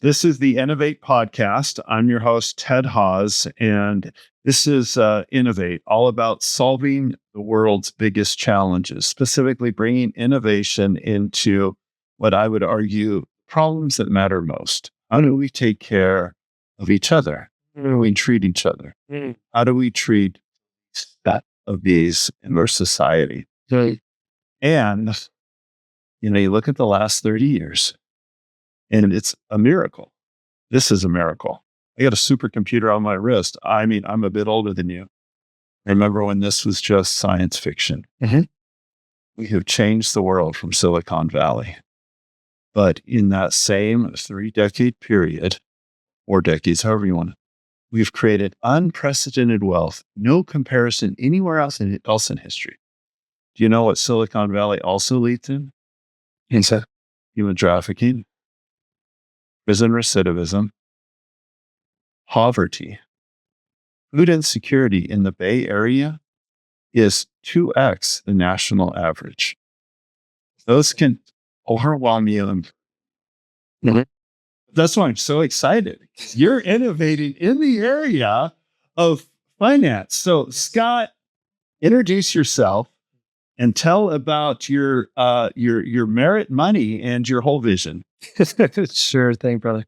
This is the Innovat Podcast. I'm your host, Ted Hahs, and this is Innovate, all about solving the world's biggest challenges, specifically bringing innovation into what I would argue problems that matter most. How do we take care of each other? How do we treat each other? How do we treat that of these in our society? And, you look at the last 30 years, and it's a miracle. This is a miracle. I got a supercomputer on my wrist. I mean, I'm a bit older than you. I remember when this was just science fiction. We have changed the world from Silicon Valley. But in that same 3-decade period, or decades, however you want, we've created unprecedented wealth, no comparison anywhere else in history. Do you know what Silicon Valley also leads in? Human trafficking, prison recidivism, poverty. Food insecurity in the Bay Area is 2x the national average. Those can overwhelm you. That's why I'm so excited. You're innovating in the area of finance. So, Scott, introduce yourself and tell about your merit money and your whole vision. Sure thing, brother.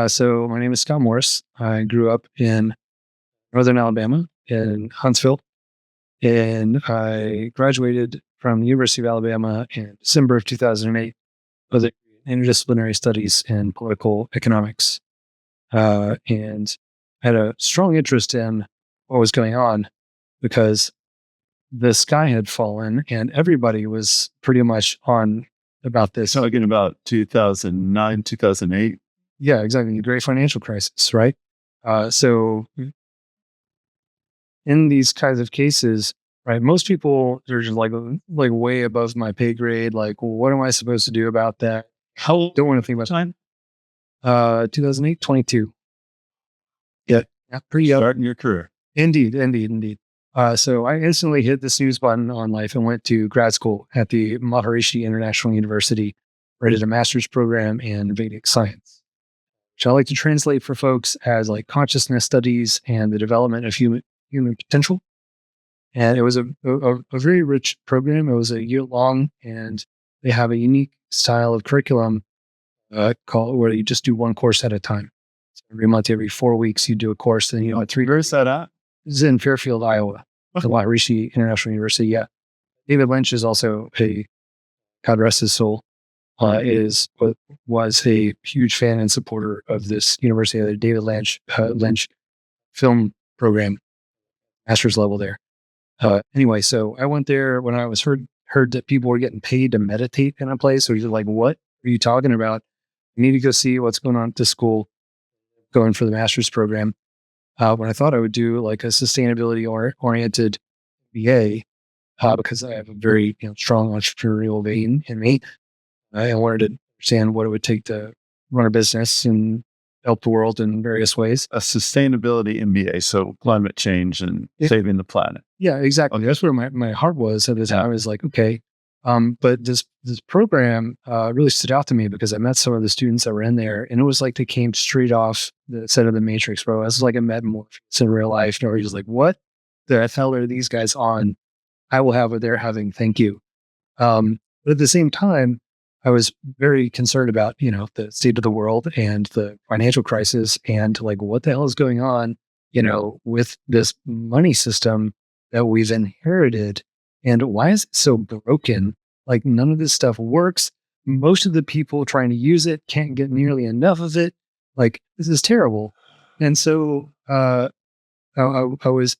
So my name is Scott Morris. I grew up in Northern Alabama in Huntsville, and I graduated from the University of Alabama in December of 2008 with a interdisciplinary studies in political economics. And I had a strong interest in what was going on because the sky had fallen and everybody was pretty much on about this. Talking about 2009, 2008. Yeah, exactly. The great financial crisis, right? So in these kinds of cases, right, most people are just like way above my pay grade. Like, well, what am I supposed to do about that? How Don't want to think about time? 2008, 22. Yeah, pretty up. Starting your career. Indeed. So I instantly hit the snooze button on life and went to grad school at the Maharishi International University, where I did a master's program in Vedic science, which I like to translate for folks as like consciousness studies and the development of human potential. And it was a very rich program. It was a year long, and they have a unique style of curriculum called where you just do one course at a time. So every month, every 4 weeks, you do a course. Then you know, 3. Where's that at? This is in Fairfield, Iowa, the Maharishi International University. Yeah, David Lynch is also God rest his soul, was a huge fan and supporter of this university. The David Lynch film program, master's level there. Anyway, so I went there when I was heard that people were getting paid to meditate in a place. So he's like, "What are you talking about? You need to go see what's going on at this school." Going for the master's program. When I thought I would do like a sustainability oriented MBA, because I have a very strong entrepreneurial vein in me. I wanted to understand what it would take to run a business and help the world in various ways. A sustainability MBA, so climate change and saving the planet. Yeah, exactly. Okay. That's where my heart was at the time. I was like, okay. But this program really stood out to me because I met some of the students that were in there, and it was like they came straight off the set of The Matrix, bro. It was like a metamorphosis in real life. Where you're just like, what the hell are these guys on? I will have what they're having. Thank you. But at the same time, I was very concerned about, the state of the world and the financial crisis and like what the hell is going on, with this money system that we've inherited. And why is it so broken? Like none of this stuff works. Most of the people trying to use it can't get nearly enough of it. Like this is terrible. And so I was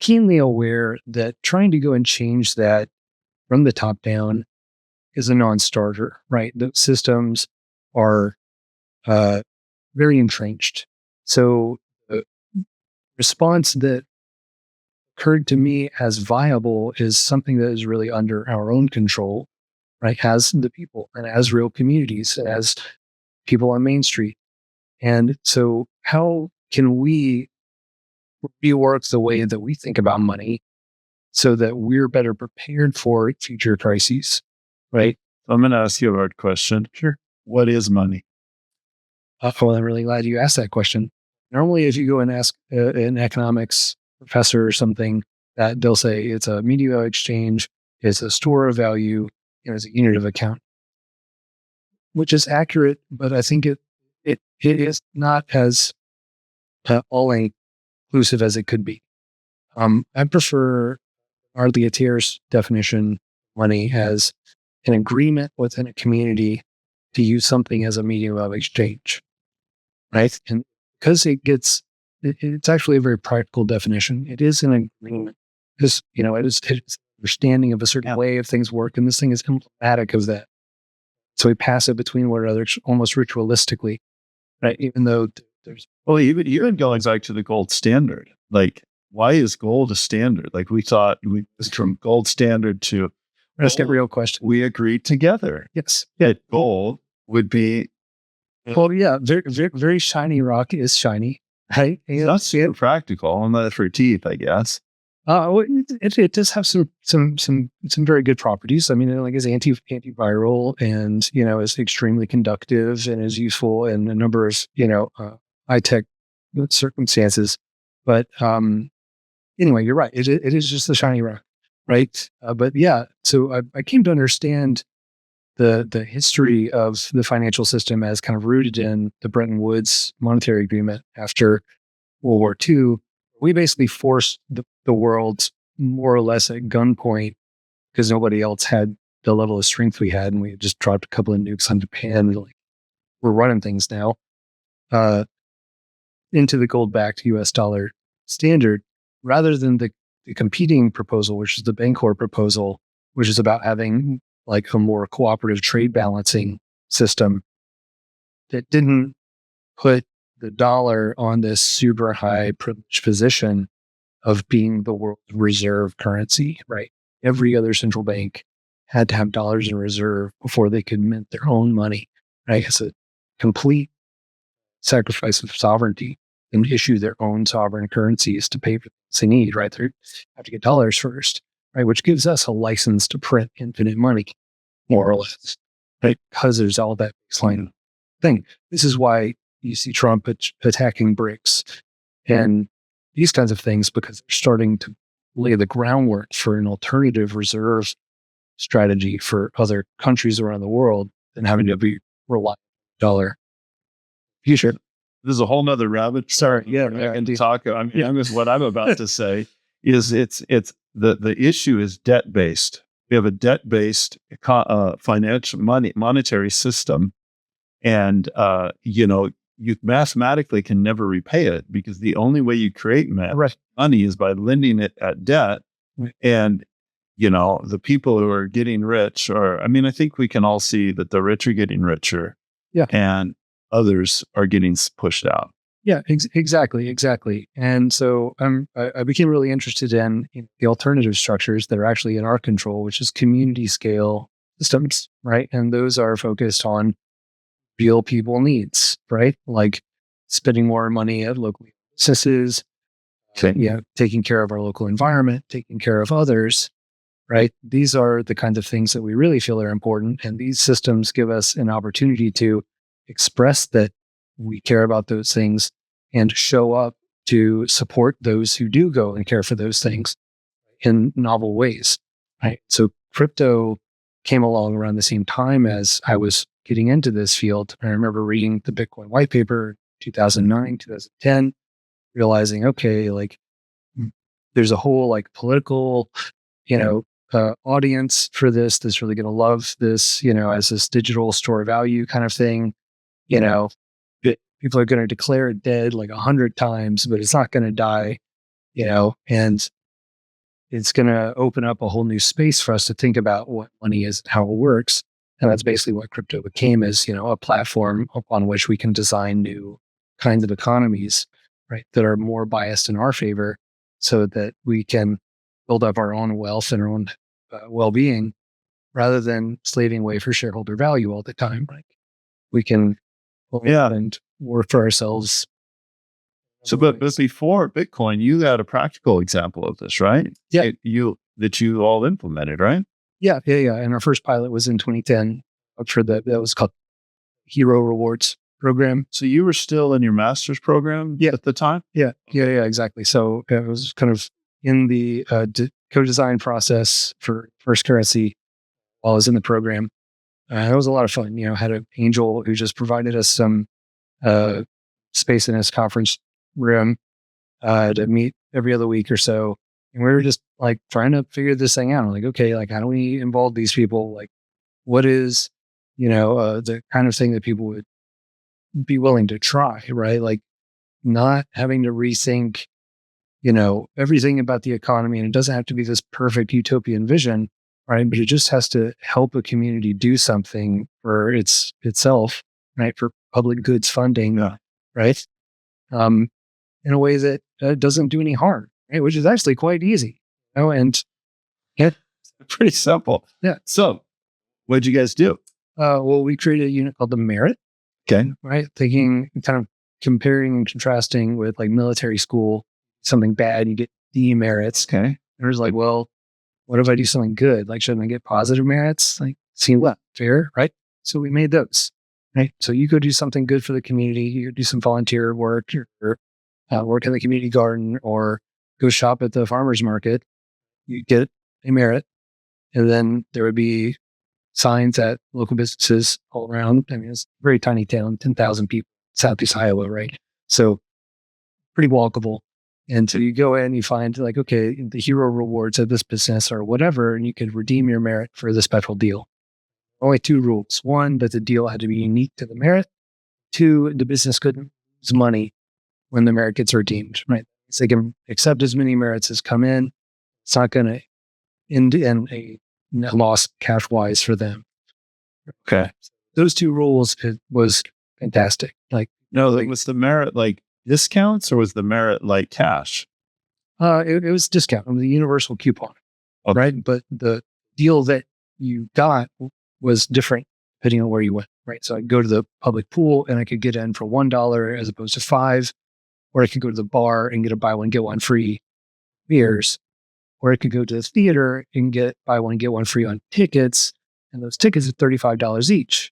keenly aware that trying to go and change that from the top down is a non-starter, right? The systems are very entrenched. So the response that occurred to me as viable is something that is really under our own control, right? As the people and as real communities, as people on Main Street. And so how can we rework the way that we think about money so that we're better prepared for future crises, right? I'm going to ask you a hard question. Sure. What is money? Well, I'm really glad you asked that question. Normally, if you go and ask an economics professor or something, that they'll say it's a medium of exchange, it's a store of value, it's a unit of account, which is accurate, but I think it is not as all inclusive as it could be. I prefer Arlietier's definition of money as an agreement within a community to use something as a medium of exchange, right? And because it's actually a very practical definition. It is an agreement because, it's understanding of a certain way of things work, and this thing is emblematic of that. So we pass it between one another almost ritualistically, right? Even though there's... Well, even going back to the gold standard, like, why is gold a standard? Like, we thought we moved from gold standard to... That's a real question. We agreed together. Yes. That gold would be... Well, yeah, very, very, very shiny rock is shiny, right? It's not super practical, unless for teeth, I guess. It does have some very good properties. I mean, like, it's antiviral, and is extremely conductive and is useful in a number of high tech circumstances. But anyway, you're right. It is just the shiny rock, right? But yeah, so I came to understand the history of the financial system as kind of rooted in the Bretton Woods monetary agreement after World War II. We basically forced the world more or less at gunpoint because nobody else had the level of strength we had, and we had just dropped a couple of nukes on Japan. And we're running things now into the gold-backed U.S. dollar standard, rather than the competing proposal, which is the Bancor proposal, which is about having like a more cooperative trade balancing system that didn't put the dollar on this super high privileged position of being the world's reserve currency, right? Every other central bank had to have dollars in reserve before they could mint their own money, right? It's a complete sacrifice of sovereignty, and issue their own sovereign currencies to pay for things they need, right? They have to get dollars first, right? Which gives us a license to print infinite money, more or less, right? Because there's all that baseline thing. This is why you see Trump attacking BRICS and these kinds of things, because they're starting to lay the groundwork for an alternative reserve strategy for other countries around the world than having to be reliant on the dollar. Future. This is a whole nother rabbit. Sorry, yeah, and talk. I mean, what I'm about to say is it's the issue is debt based. We have a debt based financial monetary system, and you mathematically can never repay it, because the only way you create money is by lending it at debt. Right. And the people who are getting rich I think we can all see that the rich are getting richer, and others are getting pushed out. Yeah, exactly. And so I became really interested in the alternative structures that are actually in our control, which is community scale systems, right? And those are focused on real people needs, right? Like spending more money at local businesses, taking care of our local environment, taking care of others, right? These are the kinds of things that we really feel are important. And these systems give us an opportunity to express that we care about those things and show up to support those who do go and care for those things in novel ways, right? So crypto came along around the same time as I was getting into this field. I remember reading the Bitcoin white paper, 2009, 2010, realizing, okay, like there's a whole like political, audience for this that's really going to love this, as this digital store of value kind of thing. People are going to declare it dead like 100 times, but it's not going to die, and it's going to open up a whole new space for us to think about what money is and how it works. And that's basically what crypto became, is, a platform upon which we can design new kinds of economies, right, that are more biased in our favor, so that we can build up our own wealth and our own well-being, rather than slaving away for shareholder value all the time. Like we can and work for ourselves. So, but before Bitcoin, you had a practical example of this, right? Yeah. That you all implemented, right? Yeah. And our first pilot was in 2010 that was called Hero Rewards program. So you were still in your master's program at the time? Yeah, exactly. So it was kind of in the co-design process for first currency while I was in the program. It was a lot of fun. Had an angel who just provided us some space in his conference room to meet every other week or so. And we were just like trying to figure this thing out. Like, okay, like how do we involve these people? Like, what is, the kind of thing that people would be willing to try, right? Like not having to rethink, everything about the economy. And it doesn't have to be this perfect utopian vision, right? But it just has to help a community do something for itself, right? For public goods funding, right? In a way that doesn't do any harm, right? Which is actually quite easy, and pretty simple. Yeah. So what'd you guys do? Well, we created a unit called the merit. Okay. Right. Thinking, kind of comparing and contrasting with like military school, something bad, you get demerits. Okay. And it was like, well, what if I do something good? Like, shouldn't I get positive merits? Like, seems fair, right? So we made those, right? So you go do something good for the community. You do some volunteer work or work in the community garden or go shop at the farmer's market. You get a merit. And then there would be signs at local businesses all around. I mean, it's a very tiny town, 10,000 people, Southeast Iowa, right? So pretty walkable. And so you go in, you find like, okay, the hero rewards of this business or whatever, and you could redeem your merit for the special deal. Only two rules. One, that the deal had to be unique to the merit. Two, the business couldn't lose money when the merit gets redeemed, right? So they can accept as many merits as come in. It's not going to end in a loss cash-wise for them. Okay. Those two rules, it was fantastic. Like, was the merit like discounts or was the merit like cash? It was discount. It was a universal coupon, right? But the deal that you got was different depending on where you went, right? So I go to the public pool and I could get in for $1 as opposed to $5, or I could go to the bar and get a buy one get one free beers. Or I could go to the theater and buy one, get one free on tickets. And those tickets are $35 each.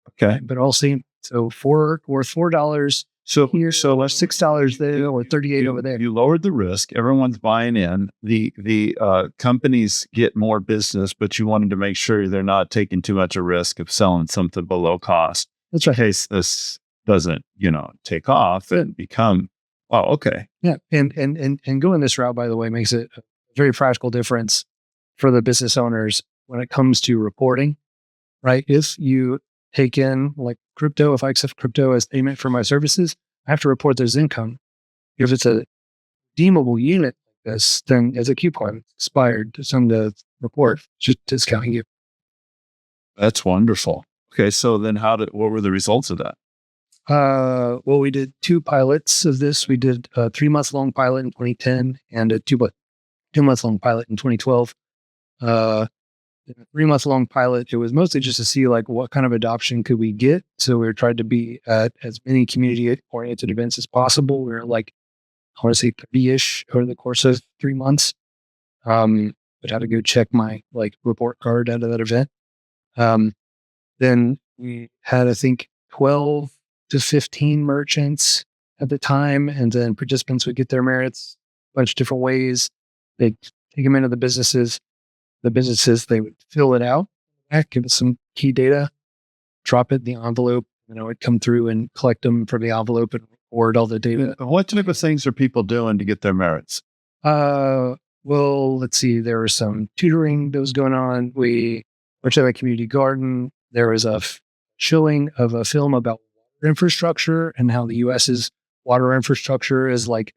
Okay. But all same. So worth $4. So here, so $6 there, or $38 over there. You lowered the risk. Everyone's buying in. The companies get more business, but you wanted to make sure they're not taking too much a risk of selling something below cost. That's right. In case this doesn't, take off and become, wow, okay. Yeah. And going this route, by the way, makes it a very practical difference for the business owners when it comes to reporting, right? If you take in like crypto, if I accept crypto as payment for my services, I have to report those income. If it's a redeemable unit like this, then as a coupon, it's expired, it's on the report, just discounting you. That's wonderful. Okay. So then what were the results of that? Well, we did 2 pilots of this. We did a 3-month-long pilot in 2010 and a 2-month-long pilot in 2012. In a 3-month-long pilot, it was mostly just to see like what kind of adoption could we get. So we were trying to be at as many community-oriented events as possible. We were like, I want to say 30-ish over the course of 3 months. But had to go check my like report card out of that event. Then we had, I think, 12 to 15 merchants at the time, and then participants would get their merits a bunch of different ways. They'd take them into the businesses. The businesses, they would fill it out, give us some key data, drop it in the envelope, and I would come through and collect them from the envelope and record all the data. What type of things are people doing to get their merits? Well, let's see. There was some tutoring that was going on. We worked at a community garden. There was a showing of a film about water infrastructure and how the U.S.'s water infrastructure is like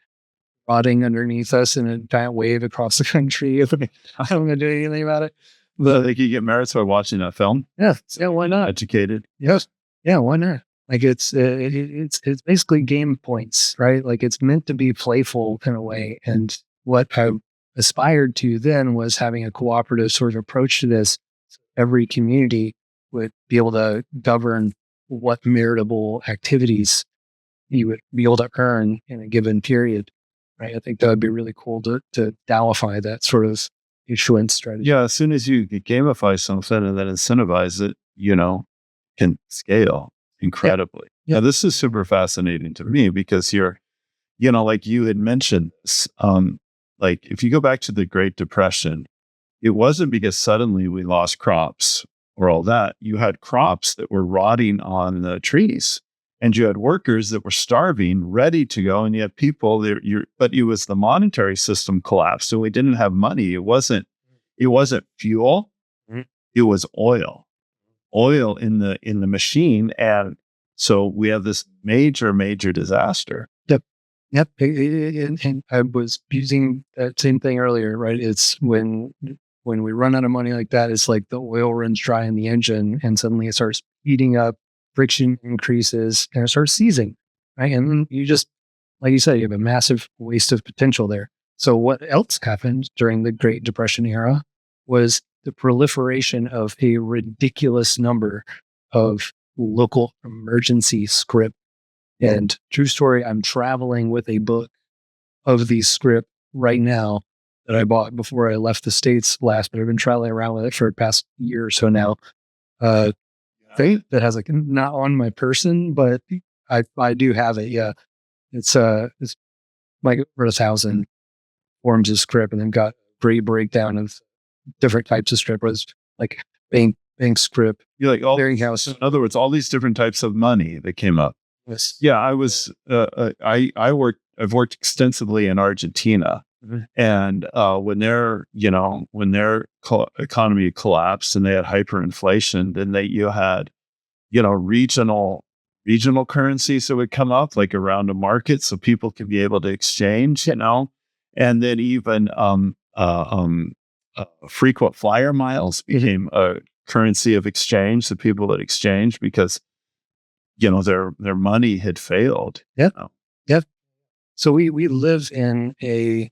rotting underneath us in a giant wave across the country. I don't want to do anything about it. But they could get merits by watching that film. Yeah, why not? Educated. Yes, yeah, why not? Like it's basically game points, right? Like it's meant to be playful in a way. And what I aspired to then was having a cooperative sort of approach to this. Every community would be able to govern what meritable activities you would be able to earn in a given period. Right. I think that would be really cool to DAOify that sort of issuance strategy. Yeah. As soon as you gamify something and then incentivize it, can scale incredibly. Yeah, this is super fascinating to me because like you had mentioned, like if you go back to the Great Depression, it wasn't because suddenly we lost crops or all that. You had crops that were rotting on the trees, and you had workers that were starving, ready to go, and you had people there. But it was the monetary system collapsed, so we didn't have money. It wasn't fuel. Mhm. It was oil in the machine, and so we have this major disaster. Yep. And I was using that same thing earlier, right? It's when we run out of money like that, it's like the oil runs dry in the engine and suddenly it starts heating up, friction increases, and it starts seizing, right? And then you just, like you said, you have a massive waste of potential there. So what else happened during the Great Depression era was the proliferation of a ridiculous number of local emergency script. And true story, I'm traveling with a book of the script right now that I bought before I left the States last, but I've been traveling around with it for the past year or so now. That has like not on my person, but I do have it. Yeah. It's like over 1,000 forms of script, and then got great breakdown of different types of script, was like bank script, You're like all clearinghouse. in other words, all these different types of money that came up. Yes. Yeah, I've worked extensively in Argentina, and when their economy collapsed and they had hyperinflation, then you had regional currencies that would come up like around a market, so people could be able to exchange, and then even frequent flyer miles became a currency of exchange. So people that exchange because their money had failed. Yeah. Yeah. So we live in a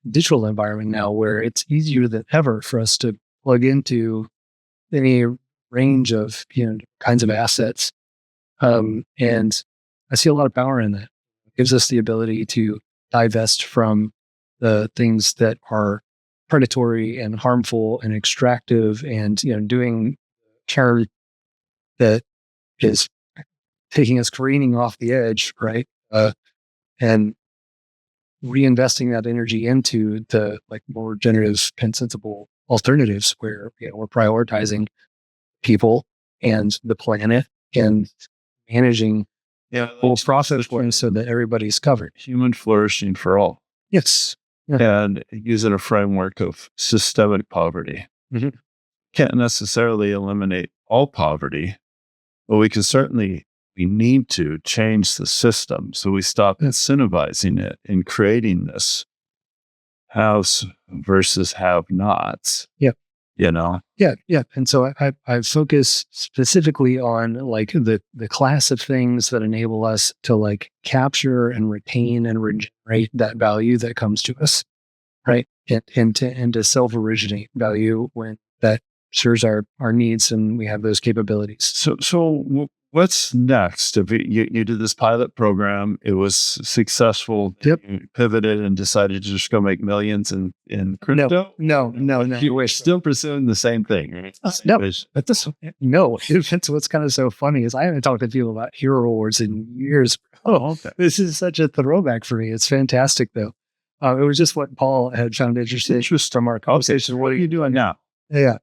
digital environment now where it's easier than ever for us to plug into any range of kinds of assets, and I see a lot of power in that. It gives us the ability to divest from the things that are predatory and harmful and extractive, and doing care that is taking us careening off the edge, right? And reinvesting that energy into the like more regenerative and sensible alternatives where we're prioritizing people and the planet and managing full profit for so that everybody's covered. Human flourishing for all. Yes. Yeah. And using a framework of systemic poverty. Mm-hmm. Can't necessarily eliminate all poverty, but we need to change the system so we stop incentivizing it and creating this haves versus have-nots. Yep. Yeah. And so I focus specifically on like the class of things that enable us to like capture and retain and regenerate that value that comes to us, right? And to self-originate value when that serves our needs and we have those capabilities. So what's next? If you did this pilot program, it was successful. Yep. You pivoted and decided to just go make millions in crypto. No. You're still pursuing the same thing. Right? No, but it's what's kind of so funny is I haven't talked to people about hero awards in years. Oh, okay. This is such a throwback for me. It's fantastic though. It was just what Paul had found interesting from our conversation. Okay. What are you doing now? Yeah.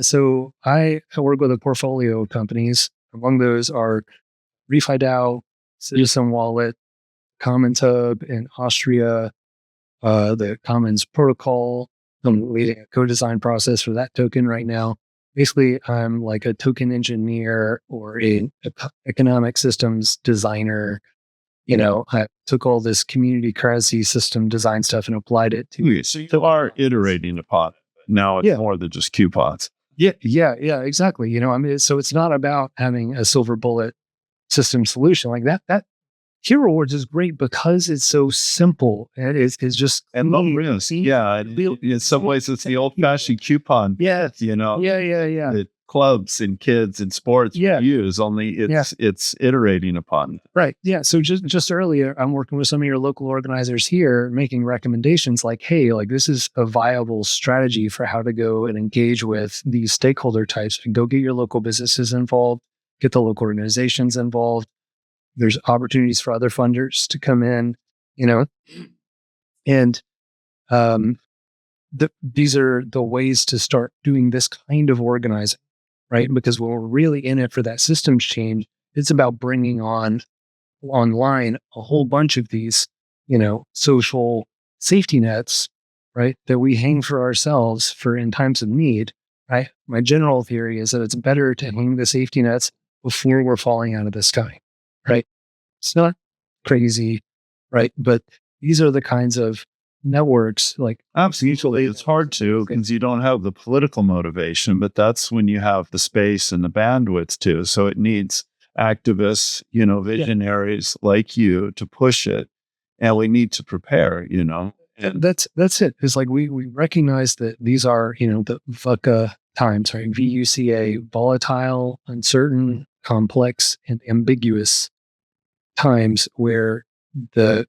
So I work with a portfolio of companies. Among those are RefiDAO, Citizen Wallet, Commons Hub in Austria, the Commons Protocol. I'm leading a co-design process for that token right now. Basically, I'm like a token engineer or an economic systems designer. I took all this community currency system design stuff and applied it to. So you are iterating upon it. Now it's more than just coupons. Yeah, exactly. So it's not about having a silver bullet system solution like that. That Hero Awards is great because it's so simple and it's just low risk. Yeah, in some ways it's the old-fashioned coupon. Yes. Yeah. That clubs and kids and sports use, only it's iterating upon. Right. Yeah. So just earlier, I'm working with some of your local organizers here, making recommendations like, hey, like this is a viable strategy for how to go and engage with these stakeholder types and go get your local businesses involved. get the local organizations involved. There's opportunities for other funders to come in, and these are the ways to start doing this kind of organizing, right? Because when we're really in it for that systems change, it's about bringing online a whole bunch of these, social safety nets, right? That we hang for ourselves for in times of need, right? My general theory is that it's better to hang the safety nets before we're falling out of the sky, right? It's not crazy, right? But these are the kinds of networks like absolutely. It's hard to because you don't have the political motivation, but that's when you have the space and the bandwidth too. So it needs activists, visionaries like you to push it, and we need to prepare, And that's it. It's like we recognize that these are, the VUCA times, right? VUCA, volatile, uncertain, complex, and ambiguous times where the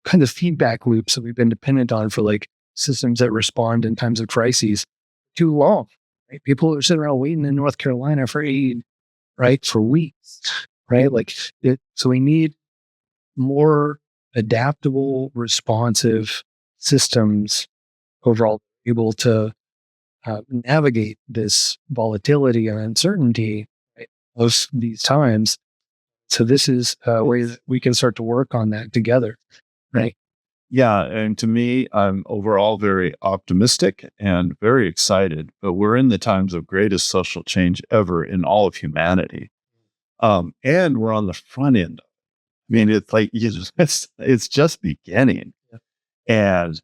kind of feedback loops that we've been dependent on for like systems that respond in times of crises too long, right? People are sitting around waiting in North Carolina for aid, right? For weeks, right? So we need more adaptable, responsive systems overall, able to navigate this volatility and uncertainty, right, of these times. So this is a way that we can start to work on that together, right? Yeah, and to me, I'm overall very optimistic and very excited, but we're in the times of greatest social change ever in all of humanity. And we're on the front end. I mean, it's like it's just beginning. Yeah. And,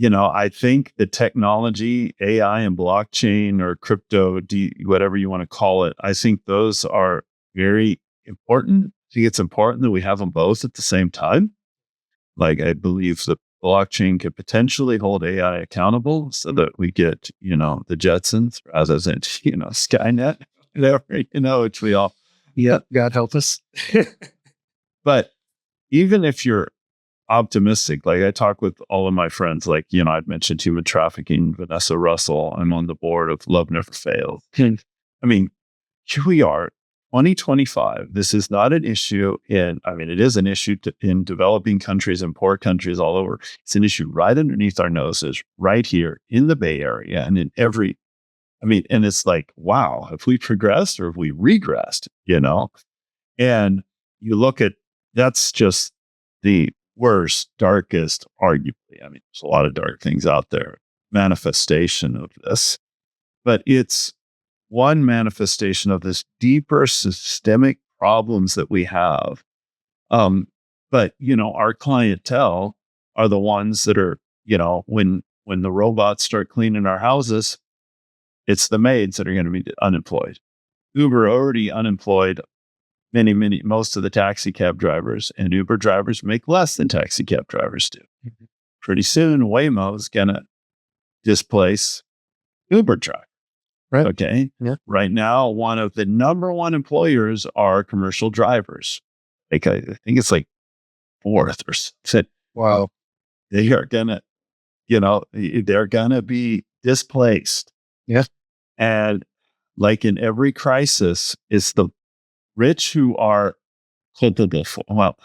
I think the technology, AI and blockchain or crypto, whatever you want to call it, I think those are very important. I think it's important that we have them both at the same time. Like, I believe the blockchain could potentially hold AI accountable so that we get, the Jetsons rather than, Skynet, whatever, which we all. Yeah, God help us. But even if you're optimistic, like I talk with all of my friends, like, I'd mentioned human trafficking, Vanessa Russell, I'm on the board of Love Never Fails. I mean, here we are, 2025. This is not an issue it is an issue in developing countries and poor countries all over. It's an issue right underneath our noses, right here in the Bay Area and in and it's like, wow, have we progressed or have we regressed, And you look at, that's just the worst, darkest, arguably. There's a lot of dark things out there, manifestation of this, but it's one manifestation of this deeper systemic problems that we have. But, our clientele are the ones that are, when the robots start cleaning our houses, it's the maids that are going to be unemployed. Uber already unemployed most of the taxi cab drivers, and Uber drivers make less than taxi cab drivers do. Mm-hmm. Pretty soon, Waymo is going to displace Uber drivers. Right. Okay. Yeah. Right now, one of the number one employers are commercial drivers. Like, I think it's like fourth or something. Wow. They are gonna, they're gonna be displaced. Yeah. And like in every crisis, it's the rich who are culpable for. Well,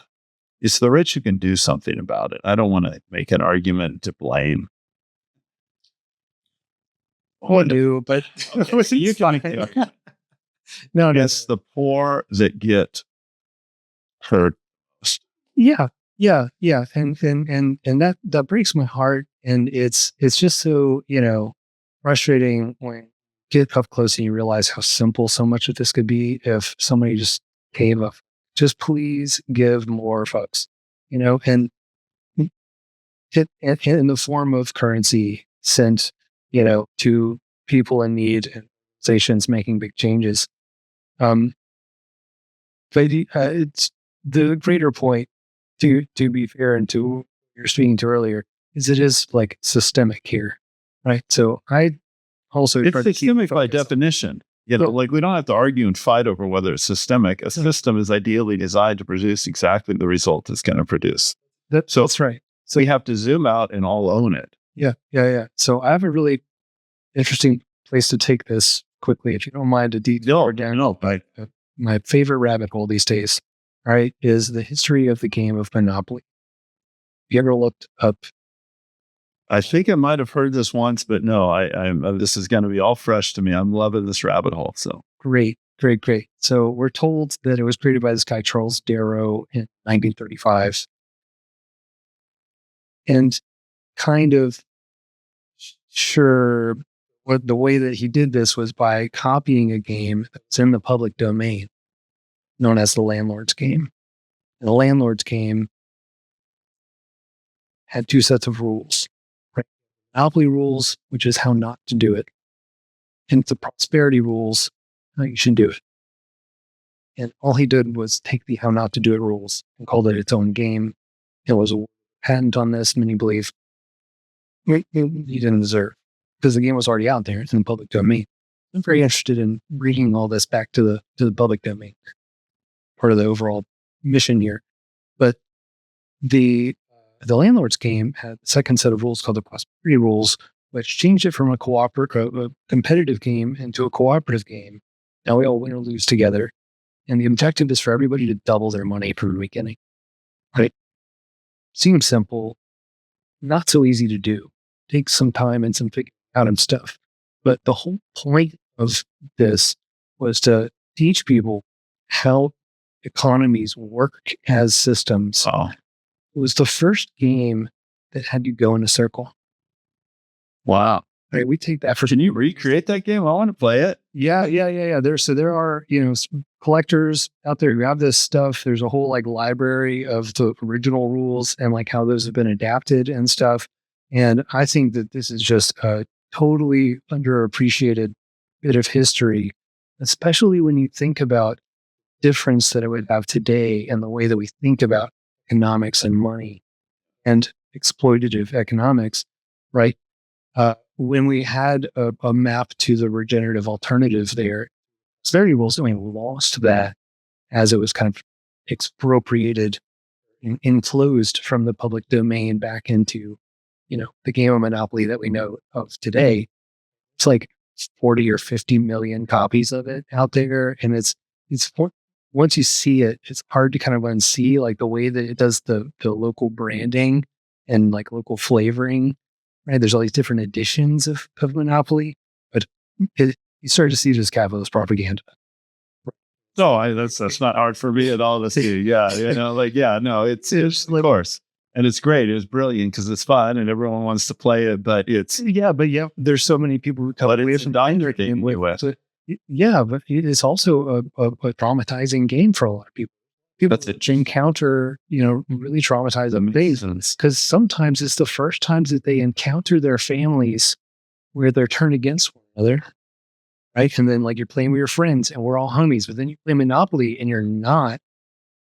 it's the rich who can do something about it. I don't want to make an argument to blame. But okay, you can. No, it's the poor that get hurt. Yeah, and that breaks my heart, and it's just so frustrating when you get up close and you realize how simple so much of this could be if somebody just gave up. Just please give more, folks. And in the form of currency sent to people in need and organizations making big changes. But it's the greater point, to be fair, and to what you're speaking to earlier, is it is like systemic here, right? So I also it's systemic by definition. Like we don't have to argue and fight over whether it's systemic. A system is ideally designed to produce exactly the result it's going to produce. That's right. So we have to zoom out and all own it. Yeah. So I have a really interesting place to take this quickly, if you don't mind, to detour down. No, but My favorite rabbit hole these days, right, is the history of the game of Monopoly. Have you ever looked up? I think I might have heard this once, but no, I'm this is going to be all fresh to me. I'm loving this rabbit hole. So Great. So we're told that it was created by this guy, Charles Darrow, in 1935. And kind of sure what the way that he did this was by copying a game that's in the public domain, known as the landlord's game. And the landlord's game had two sets of rules, right? Monopoly rules, which is how not to do it, and the prosperity rules, how you should do it. And all he did was take the how not to do it rules and called it its own game. There was a patent on this, many believe he didn't deserve, because the game was already out there. It's in the public domain. I'm very interested in bringing all this back to the public domain, part of the overall mission here. But the landlord's game had a second set of rules called the prosperity rules, which changed it from a competitive game into a cooperative game. Now we all win or lose together. And the objective is for everybody to double their money per beginning. Right? Seems simple, not so easy to do. Takes some time and some figuring out and stuff. But the whole point of this was to teach people how economies work as systems. oh, It was the first game that had you go in a circle. wow. Right? We take that for. Can you recreate that game? I want to play it. Yeah. There are, collectors out there who have this stuff. There's a whole library of the original rules and how those have been adapted and stuff. And I think that this is just a totally underappreciated bit of history, especially when you think about the difference that it would have today and the way that we think about economics and money and exploitative economics, right? When we had a map to the regenerative alternative there, prosperity rules, we lost that as it was kind of expropriated and enclosed from the public domain back into, the game of Monopoly that we know of today. It's 40 or 50 million copies of it out there. And it's once you see it, it's hard to kind of unsee the way that it does the local branding and local flavoring. Right, there's all these different editions of Monopoly, but you start to see just capitalist propaganda. No, that's not hard for me at all to see. Yeah, it's of course, and it's great. It's brilliant because it's fun and everyone wants to play it. But it's there's so many people who come away from game with. So, but it's also a traumatizing game for a lot of people. People encounter, really traumatizing things, because sometimes it's the first times that they encounter their families where they're turned against one another, right? And then you're playing with your friends and we're all homies, but then you play Monopoly and you're not.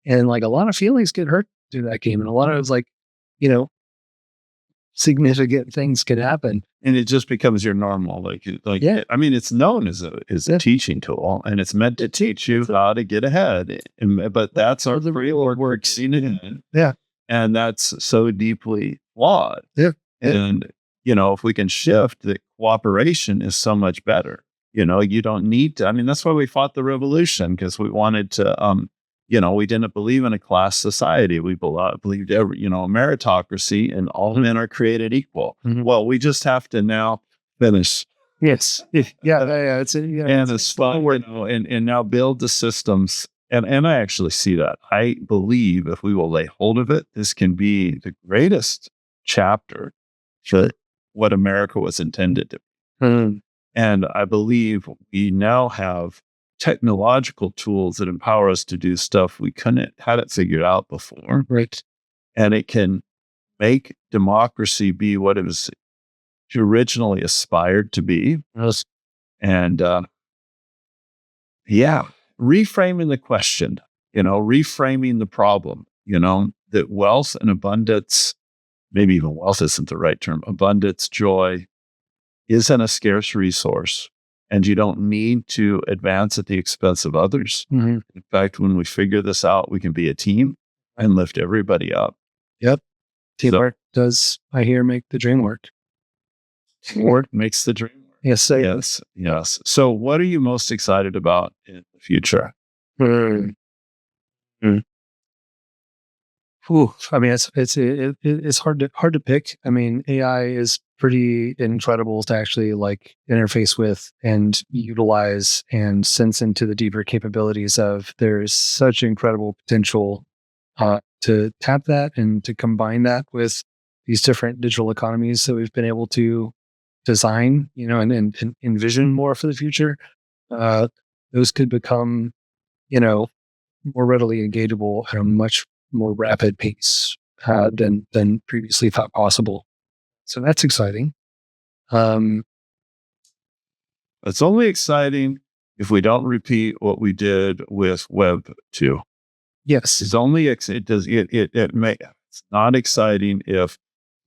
And a lot of feelings get hurt through that game. And a lot of significant things could happen. And it just becomes your normal. It's known as a teaching tool, and it's meant to teach you how to get ahead. But that's our real work seen it. Yeah. And that's so deeply flawed. Yeah. And, if we can shift, the cooperation is so much better. You don't need to. That's why we fought the revolution, because we wanted to, we didn't believe in a class society. We believed a meritocracy and all men are created equal. Mm-hmm. Well, we just have to now finish. Yes. Yeah. It's forward, and now build the systems. And I actually see that. I believe if we will lay hold of it, this can be the greatest chapter for what America was intended to be. Mm-hmm. And I believe we now have technological tools that empower us to do stuff we hadn't figured out before. Right. And it can make democracy be what it was originally aspired to be. Yes. And reframing the question, reframing the problem, that wealth and abundance, maybe even wealth isn't the right term, abundance, joy, isn't a scarce resource. And you don't need to advance at the expense of others. Mm-hmm. In fact, when we figure this out, we can be a team and lift everybody up. Yep. Teamwork does, I hear, make the dream work. Teamwork makes the dream work. Yes. Yes. So what are you most excited about in the future? Mm. Ooh, I mean, it's hard to pick. I mean, AI is pretty incredible to actually like interface with and utilize and sense into the deeper capabilities of. There's such incredible potential to tap that and to combine that with these different digital economies that we've been able to design, and envision more for the future. Uh, those could become, more readily engageable at a much more rapid pace than previously thought possible. So that's exciting. It's only exciting if we don't repeat what we did with Web 2. Yes. It's only it's not exciting if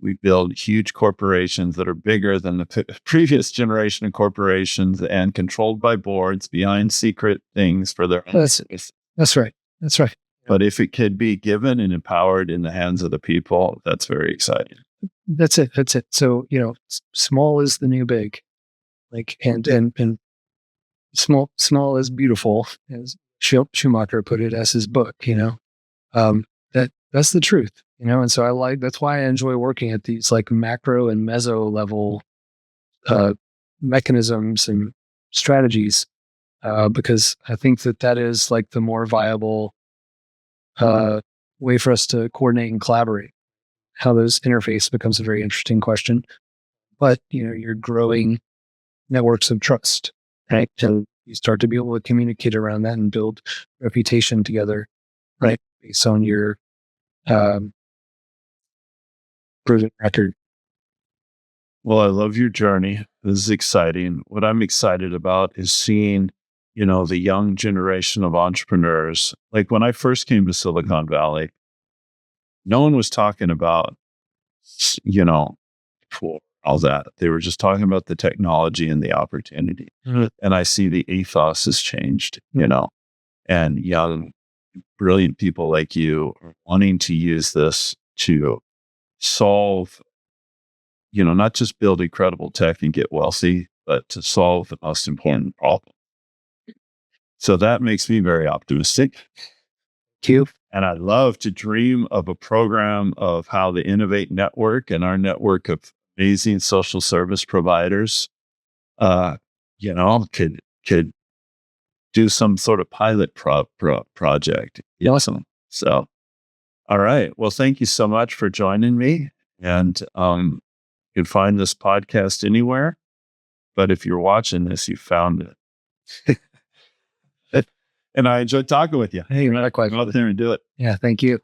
we build huge corporations that are bigger than the previous generation of corporations and controlled by boards behind secret things for their own. That's right. But if it could be given and empowered in the hands of the people, that's very exciting. That's it. So, small is the new big, like, and small is beautiful, as Schumacher put it as his book, that's the truth, and so that's why I enjoy working at these like macro and meso level mechanisms and strategies, because I think that is like the more viable way for us to coordinate and collaborate. How those interface becomes a very interesting question, but you're growing networks of trust, right? And you start to be able to communicate around that and build reputation together, right? Based on your proven record. Well, I love your journey. This is exciting. What I'm excited about is seeing, the young generation of entrepreneurs. Like when I first came to Silicon Valley, no one was talking about, all that. They were just talking about the technology and the opportunity. Mm-hmm. And I see the ethos has changed, and young, brilliant people like you are wanting to use this to solve, not just build incredible tech and get wealthy, but to solve the most important problem. So that makes me very optimistic. Thank you. And I love to dream of a program of how the Innovat network and our network of amazing social service providers, could do some sort of pilot project. Awesome. So, all right. Well, thank you so much for joining me. And you can find this podcast anywhere. But if you're watching this, you found it. And I enjoyed talking with you. Hey, you're not quite. Go out there and do it. Yeah, thank you.